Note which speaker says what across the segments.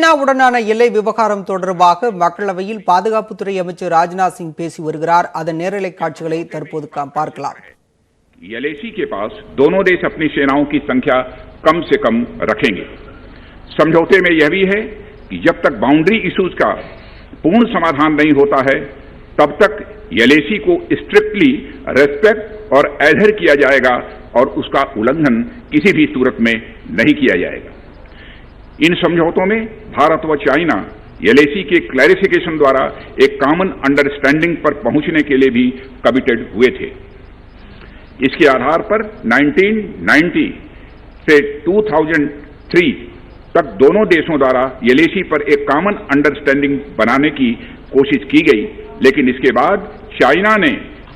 Speaker 1: சீனாவுடனான எல்லை விவகாரம் தொடர்பாக மக்களவையில் பாதுகாப்புத்துறை அமைச்சர் ராஜ்நாத் சிங் பேசி வருகிறார். அதன் நேரலை காட்சிகளை தற்போது பார்க்கலாம்.
Speaker 2: एलएसी के पास दोनों देश अपनी सेनाओं की संख्या कम से कम रखेंगे। समझौते में यह भी है कि जब तक बाउंड्री इश्यूज का पूर्ण समाधान नहीं होता है तब तक एलएसी को स्ट्रिक्टली रेस्पेक्ट और एडहेर किया जाएगा और उसका उल्लंघन किसी भी सूरत में नहीं किया जाएगा। इन समझौतों में भारत व चाइना एलएसी के क्लैरिफिकेशन द्वारा एक कॉमन अंडरस्टैंडिंग पर पहुंचने के लिए भी कमिटेड हुए थे। इसके आधार पर 1990 से 2003 तक दोनों देशों द्वारा एलएसी पर एक कॉमन अंडरस्टैंडिंग बनाने की कोशिश की गई, लेकिन इसके बाद चाइना ने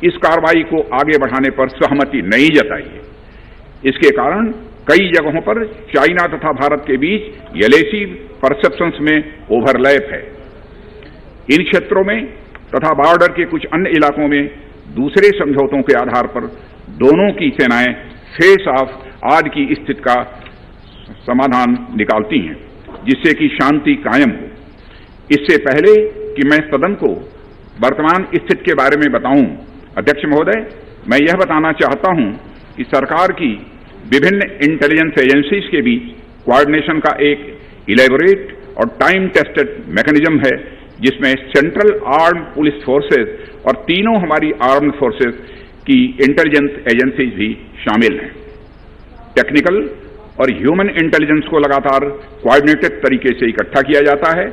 Speaker 2: इस कार्रवाई को आगे बढ़ाने पर सहमति नहीं जताई। इसके कारण कई जगहों पर चाइना तथा भारत के बीच एलएसी परसेप्शंस में ओवरलैप है। इन क्षेत्रों में तथा बॉर्डर के कुछ अन्य इलाकों में दूसरे समझौतों के आधार पर दोनों की सेनाएं फेस ऑफ आज की स्थिति का समाधान निकालती हैं, जिससे कि शांति कायम हो। इससे पहले कि मैं सदन को वर्तमान स्थिति के बारे में बताऊं, अध्यक्ष महोदय, मैं यह बताना चाहता हूं कि सरकार की विभिन्न इंटेलिजेंस एजेंसीज के बीच कोऑर्डिनेशन का एक इलेबोरेट और टाइम टेस्टेड मैकेनिज्म है, जिसमें सेंट्रल आर्म पुलिस फोर्सेस और तीनों हमारी आर्म्ड फोर्सेस की इंटेलिजेंस एजेंसीज भी शामिल हैं। टेक्निकल और ह्यूमन इंटेलिजेंस को लगातार कोऑर्डिनेटेड तरीके से इकट्ठा किया जाता है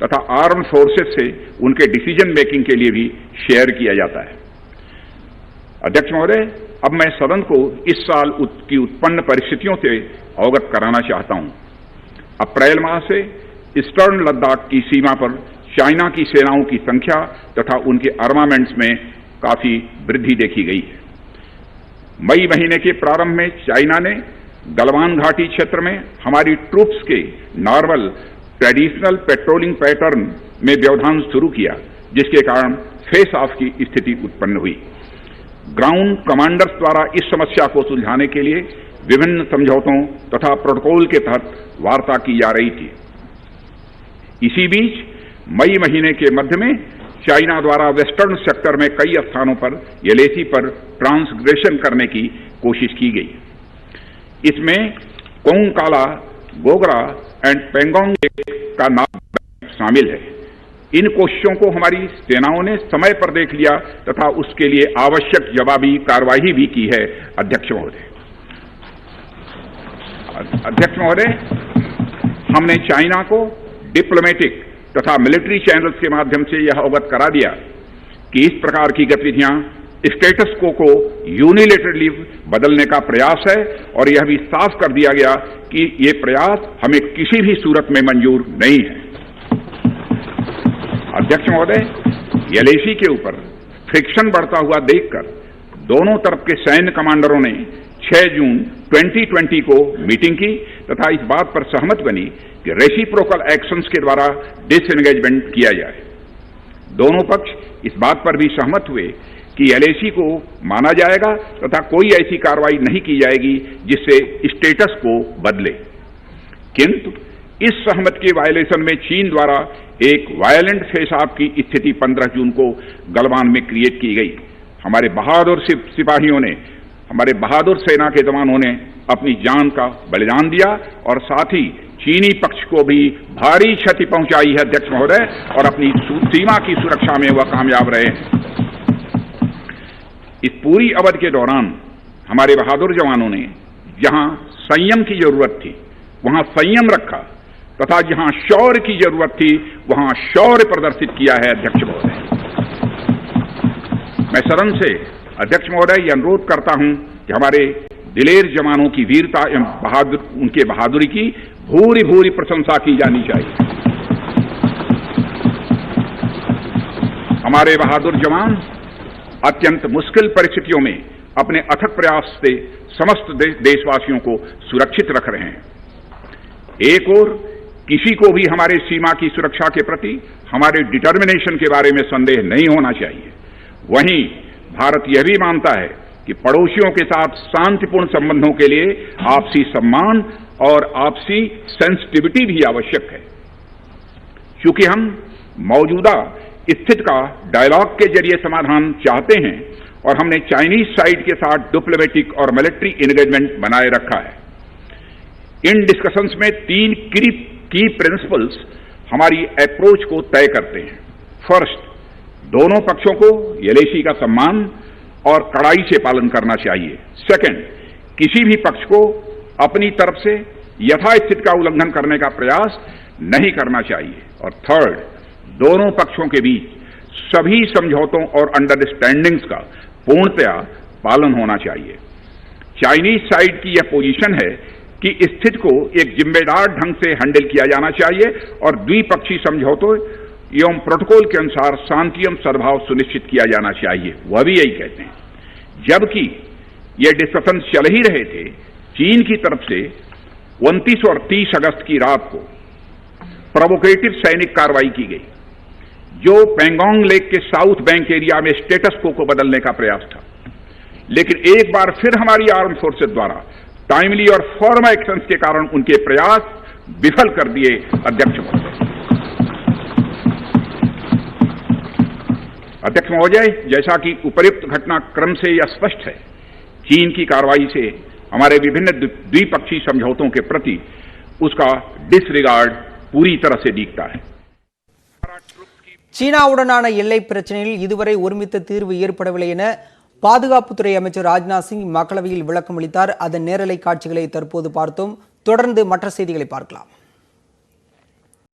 Speaker 2: तथा आर्म्ड फोर्सेस से उनके डिसीजन मेकिंग के लिए भी शेयर किया जाता है। अध्यक्ष महोदय, अब मैं सदन को इस साल की उत्पन्न परिस्थितियों से अवगत कराना चाहता हूं। अप्रैल माह से ईस्टर्न लद्दाख की सीमा पर चाइना की सेनाओं की संख्या तथा उनके आर्मामेंट्स में काफी वृद्धि देखी गई है। मई महीने के प्रारंभ में चाइना ने गलवान घाटी क्षेत्र में हमारी ट्रूप्स के नॉर्मल ट्रेडिशनल पेट्रोलिंग पैटर्न में व्यवधान शुरू किया, जिसके कारण फेस ऑफ की स्थिति उत्पन्न हुई। ग्राउंड कमांडर्स द्वारा इस समस्या को सुलझाने के लिए विभिन्न समझौतों तथा प्रोटोकॉल के तहत वार्ता की जा रही थी। इसी बीच मई महीने के मध्य में चाइना द्वारा वेस्टर्न सेक्टर में कई स्थानों पर एलएसी पर ट्रांसग्रेशन करने की कोशिश की गई। इसमें कोंगकाला, गोगरा एंड पेंगोंग का नाम शामिल है। इन कोशिशों को हमारी सेनाओं ने समय पर देख लिया तथा उसके लिए आवश्यक जवाबी कार्रवाई भी की है। अध्यक्ष महोदय, हमने चाइना को डिप्लोमेटिक तथा मिलिट्री चैनल्स के माध्यम से यह अवगत करा दिया कि इस प्रकार की गतिविधियां स्टेटस को यूनिलेटरली बदलने का प्रयास है और यह भी साफ कर दिया गया कि ये प्रयास हमें किसी भी सूरत में मंजूर नहीं है। अध्यक्ष महोदय, एलएसी के ऊपर फ्रिक्शन बढ़ता हुआ देखकर दोनों तरफ के सैन्य कमांडरों ने 6 जून 2020 को मीटिंग की तथा इस बात पर सहमत बनी कि रेसिप्रोकल एक्शंस के द्वारा डिसएंगेजमेंट किया जाए। दोनों पक्ष इस बात पर भी सहमत हुए कि एलएसी को माना जाएगा तथा कोई ऐसी कार्रवाई नहीं की जाएगी जिससे स्टेटस को बदले। किंतु इस सहमति के वायलेशन में चीन द्वारा एक वायलेंट फेस ऑफ की स्थिति 15 जून को गलवान में क्रिएट की गई। हमारे बहादुर सिपाहियों ने, हमारे बहादुर सेना के जवानों ने अपनी जान का बलिदान दिया और साथ ही चीनी पक्ष को भी भारी क्षति पहुंचाई है अध्यक्ष महोदय, और अपनी सीमा की सुरक्षा में वह कामयाब रहे। इस पूरी अवधि के दौरान हमारे बहादुर जवानों ने जहां संयम की जरूरत थी वहां संयम रखा तथा जहां शौर्य की जरूरत थी वहां शौर्य प्रदर्शित किया है। अध्यक्ष महोदय, मैं सदन से अध्यक्ष महोदय यह अनुरोध करता हूं कि हमारे दिलेर जवानों की वीरता एवं उनके बहादुरी की भूरी भूरी प्रशंसा की जानी चाहिए। हमारे बहादुर जवान अत्यंत मुश्किल परिस्थितियों में अपने अथक प्रयास से समस्त देशवासियों को सुरक्षित रख रहे हैं। एक ओर किसी को भी हमारे सीमा की सुरक्षा के प्रति हमारे डिटर्मिनेशन के बारे में संदेह नहीं होना चाहिए। वहीं भारत यह भी मानता है कि पड़ोसियों के साथ शांतिपूर्ण संबंधों के लिए आपसी सम्मान और आपसी सेंसिटिविटी भी आवश्यक है। चूंकि हम मौजूदा स्थिति का डायलॉग के जरिए समाधान चाहते हैं और हमने चाइनीज साइड के साथ डिप्लोमेटिक और मिलिट्री एंगेजमेंट बनाए रखा है। इन डिस्कशंस में 3 की प्रिंसिपल्स हमारी अप्रोच को तय करते हैं। फर्स्ट, दोनों पक्षों को एलएसी का सम्मान और कड़ाई से पालन करना चाहिए। सेकंड, किसी भी पक्ष को अपनी तरफ से यथास्थिति का उल्लंघन करने का प्रयास नहीं करना चाहिए। और थर्ड, दोनों पक्षों के बीच सभी समझौतों और अंडरस्टैंडिंग्स का पूर्णतया पालन होना चाहिए। चाइनीज साइड की यह पोजीशन है कि स्थिति को एक जिम्मेदार ढंग से हैंडल किया जाना चाहिए और द्विपक्षीय समझौतों एवं प्रोटोकॉल के अनुसार शांति एवं सद्भाव सुनिश्चित किया जाना चाहिए। वह भी यही कहते हैं। जबकि ये डिस्कशन चल ही रहे थे, चीन की तरफ से 29 और 30 अगस्त की रात को प्रोवोकेटिव सैनिक कार्रवाई की गई, जो पेंगोंग लेक के साउथ बैंक एरिया में स्टेटस को बदलने का प्रयास था। लेकिन एक बार फिर हमारी आर्म फोर्सेज द्वारा टाइमली और फॉर्म एक्शंस के कारण उनके प्रयास विफल कर दिए। अध्यक्ष महोदय, जैसा कि उपर्युक्त घटनाक्रम से यह स्पष्ट है, चीन की कार्रवाई से हमारे विभिन्न द्विपक्षीय समझौतों के प्रति उसका डिसरिगार्ड पूरी तरह से दिखता है।
Speaker 1: சீனாவுடனான எல்லை பிரச்சனையில் இதுவரை ஒருமித்த தீர்வு ஏற்படவில்லை என பாதுகாப்புத்துறை அமைச்சர் ராஜ்நாத் சிங் மக்களவையில் விளக்கம் அளித்தார். அதன் நேரலை காட்சிகளை தற்போது பார்த்தோம். தொடர்ந்து மற்ற செய்திகளை பார்க்கலாம்.